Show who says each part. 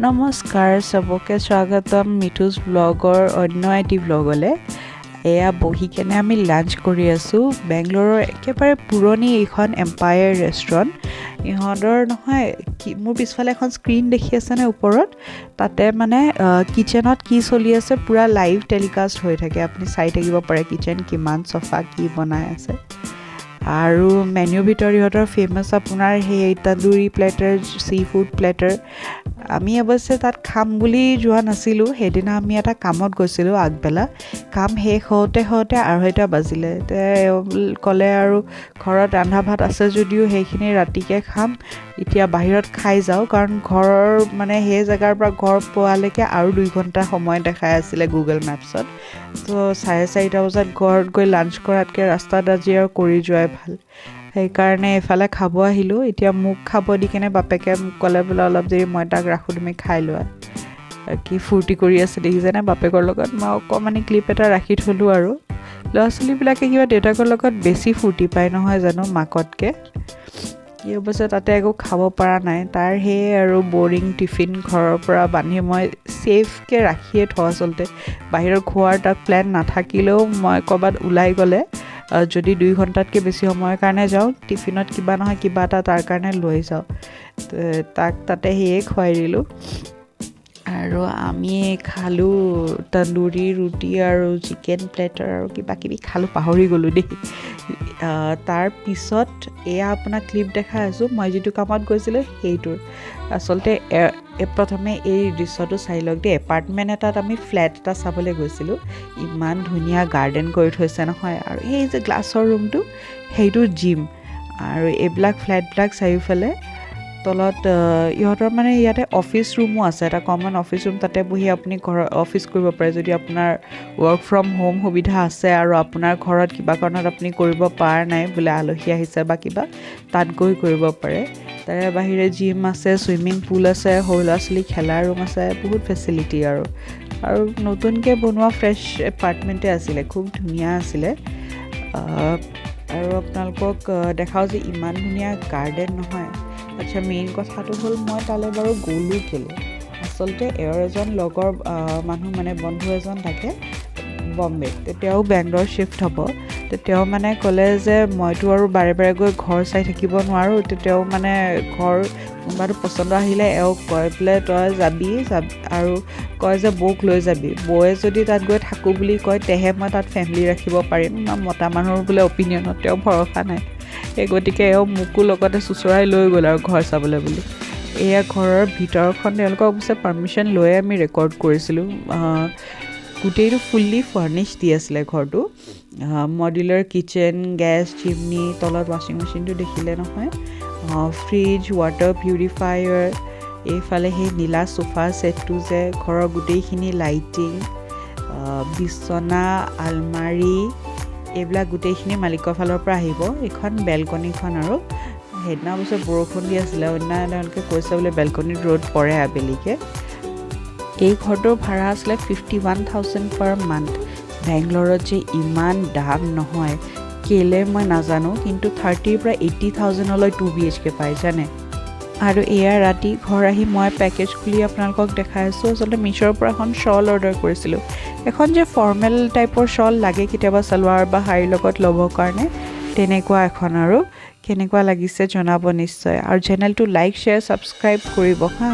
Speaker 1: নমস্কাৰ সবকে স্বাগতম মিঠুস ব্লগৰ অন্য এটি ব্লগলে এয়া বহি কেনে আমি লাঞ্চ কৰি আছো বেংগলোৰৰ একেবাৰে পুৰণি এখন এম্পায়াৰ ৰেষ্টুৰেণ্ট ইহঁতৰ নহয় মোৰ পিছফালে এখন স্ক্ৰীন দেখি আছে নে ওপৰত তাতে মানে কিচেনত কি চলি আছে পুৰা লাইভ টেলিকাষ্ট হৈ থাকে আপুনি চাই থাকিব পাৰে কিচেন কিমান সফা কি বনাই আছে আৰু মেনু ভিতৰ ইহঁতৰ ফেমাস আপোনাৰ সেই tandoori platter sea food platter আমি অৱশ্যে তাত খাম বুলি যোৱা নাছিলোঁ সেইদিনা আমি এটা কামত গৈছিলোঁ আগবেলা কাম শেষ হওঁতে 2:30 বাজিলে ক'লে আৰু ঘৰত ৰন্ধা ভাত আছে যদিও সেইখিনি ৰাতিকে খাম এতিয়া বাহিৰত খাই যাওঁ কাৰণ ঘৰৰ মানে সেই জেগাৰ পৰা ঘৰ পোৱালৈকে আৰু 2 ঘণ্টা সময় দেখাই আছিলে গুগল মেপছত তো 4:30 বজাত ঘৰত গৈ লাঞ্চ কৰাতকৈ ৰাস্তাত আজি আৰু কৰি যোৱাই ভাল সেইকাৰণে এফালে খাব আহিলোঁ এতিয়া মোক খাব দি কেনে বাপেকে মোক ক'লে বোলে অলপ দেৰি মই তাক ৰাখোঁ তুমি খাই লোৱা কি ফূৰ্তি কৰি আছে দেখিছেনে বাপেকৰ লগত মই অকণমানি ক্লিপ এটা ৰাখি থলোঁ আৰু ল'ৰা ছোৱালীবিলাকে কিবা দেউতাকৰ লগত বেছি ফূৰ্তি পায় নহয় জানো মাকতকৈ কি অৱশ্যে তাতে একো খাব পৰা নাই তাৰ সেয়ে আৰু বৰিং টিফিন ঘৰৰ পৰা বান্ধি মই ছেফকৈ ৰাখিয়ে থওঁ আচলতে বাহিৰত খোৱাৰ তাত প্লেন নাথাকিলেও মই ক'ৰবাত ওলাই গ'লে যদি 2 ঘণ্টাতকৈ বেছি সময়ৰ কাৰণে যাওঁ টিফিনত কিবা নহয় কিবা এটা তাৰ কাৰণে লৈ যাওঁ তাক তাতে সেয়ে খুৱাই দিলোঁ আৰু আমি খালোঁ তন্দুৰী ৰুটি আৰু চিকেন প্লেটাৰ আৰু কিবা কিবি খালোঁ পাহৰি গ'লোঁ দেই তাৰ পিছত এয়া আপোনাক ক্লিপ দেখাই আছোঁ মই যিটো কামত গৈছিলোঁ সেইটোৰ আচলতে প্ৰথমে এই দৃশ্যটো চাই লওক দেই এপাৰ্টমেণ্ট এটাত আমি ফ্লেট এটা চাবলৈ গৈছিলোঁ ইমান ধুনীয়া গাৰ্ডেন কৰি থৈছে নহয় আৰু এই যে গ্লাছৰ ৰুমটো সেইটো জিম আৰু এইবিলাক ফ্লেটবিলাক চাৰিওফালে তলত ইহঁতৰ মানে ইয়াতে অফিচ ৰুমো আছে এটা কমন অফিচ ৰুম তাতে বহি আপুনি ঘৰত অফিচ কৰিব পাৰে যদি আপোনাৰ ৱৰ্ক ফ্ৰম হোম সুবিধা আছে আৰু আপোনাৰ ঘৰত কিবা কাৰণত আপুনি কৰিব পৰা নাই বোলে আলহী আহিছে বা কিবা তাত গৈ কৰিব পাৰে তাৰে বাহিৰে জিম আছে ছুইমিং পুল আছে সৰু ল'ৰা ছোৱালী খেলা ৰুম আছে বহুত ফেচিলিটি আৰু নতুনকৈ বনোৱা ফ্ৰেছ এপাৰ্টমেণ্টে আছিলে খুব ধুনীয়া আছিলে আৰু আপোনালোকক দেখাওঁ যে ইমান ধুনীয়া গাৰ্ডেন নহয় আচ্ছা মেইন কথাটো হ'ল মই তালৈ বাৰু গ'লোঁ কেলৈ আচলতে এজন লগৰ মানুহ মানে বন্ধু এজন থাকে বম্বেত তেওঁ বেংগলোৰ শ্বিফ্ট হ'ব তেওঁ মানে ক'লে যে মইতো আৰু বাৰে বাৰে গৈ ঘৰ চাই থাকিব নোৱাৰোঁ তেওঁ মানে ঘৰ কোনোবাটো পচন্দ আহিলে এওঁক কয় বোলে তই যাবি আৰু কয় যে বৌক লৈ যাবি বৌয়ে যদি তাত গৈ থাকোঁ বুলি কয় তেহে মই তাত ফেমিলি ৰাখিব পাৰিম মতা মানুহৰ বোলে অপিনিয়নত তেওঁ ভৰসা নাই এই গতিকে এওঁ মোকো লগতে চুচৰাই লৈ গ'ল আৰু ঘৰ চাবলৈ বুলি এয়া ঘৰৰ ভিতৰখন তেওঁলোকক অৱশ্যে পাৰ্মিশ্যন লৈয়ে আমি ৰেকৰ্ড কৰিছিলোঁ গোটেইটো ফুল্লি ফাৰ্নিছ দি আছিলে ঘৰটো মডুলাৰ কিটচেন গেছ চিমনি তলত ৱাশ্বিং মেচিনটো দেখিলে নহয় ফ্ৰিজ ৱাটাৰ পিউৰিফায়াৰ এইফালে সেই নীলা চোফা ছেটটো যে ঘৰৰ গোটেইখিনি লাইটিং বিচনা আলমাৰি এইবিলাক গোটেইখিনি মালিকৰ ফালৰ পৰা আহিব এইখন বেলকনিখন আৰু সেইদিনা অৱশ্যে বৰষুণ দি আছিলে অন্য তেওঁলোকে কৈছে বোলে বেলকনিত ৰ'দ পৰে আবেলিকে এই ঘৰটোৰ ভাড়া আছিলে 51,000 পাৰ মান্থ বেংগলোৰত যে ইমান দাম নহয় কেলে মই নাজানো কিন্তু 30,000 পৰা 80,000লৈ 2 BHK পাই জানে আৰু এয়া ৰাতি ঘৰ আহি মই পেকেজ খুলি আপোনালোকক দেখাই আছোঁ আচলতে মিছ'ৰ পৰা এখন শ্বল অৰ্ডাৰ কৰিছিলোঁ এখন যে ফৰ্মেল টাইপৰ শ্বল লাগে কেতিয়াবা চালৱাৰ বা শাৰীৰ লগত ল'বৰ কাৰণে তেনেকুৱা এখন আৰু কেনেকুৱা লাগিছে জনাব নিশ্চয় আৰু চেনেলটো লাইক শ্বেয়াৰ ছাবস্ক্ৰাইব কৰিব হা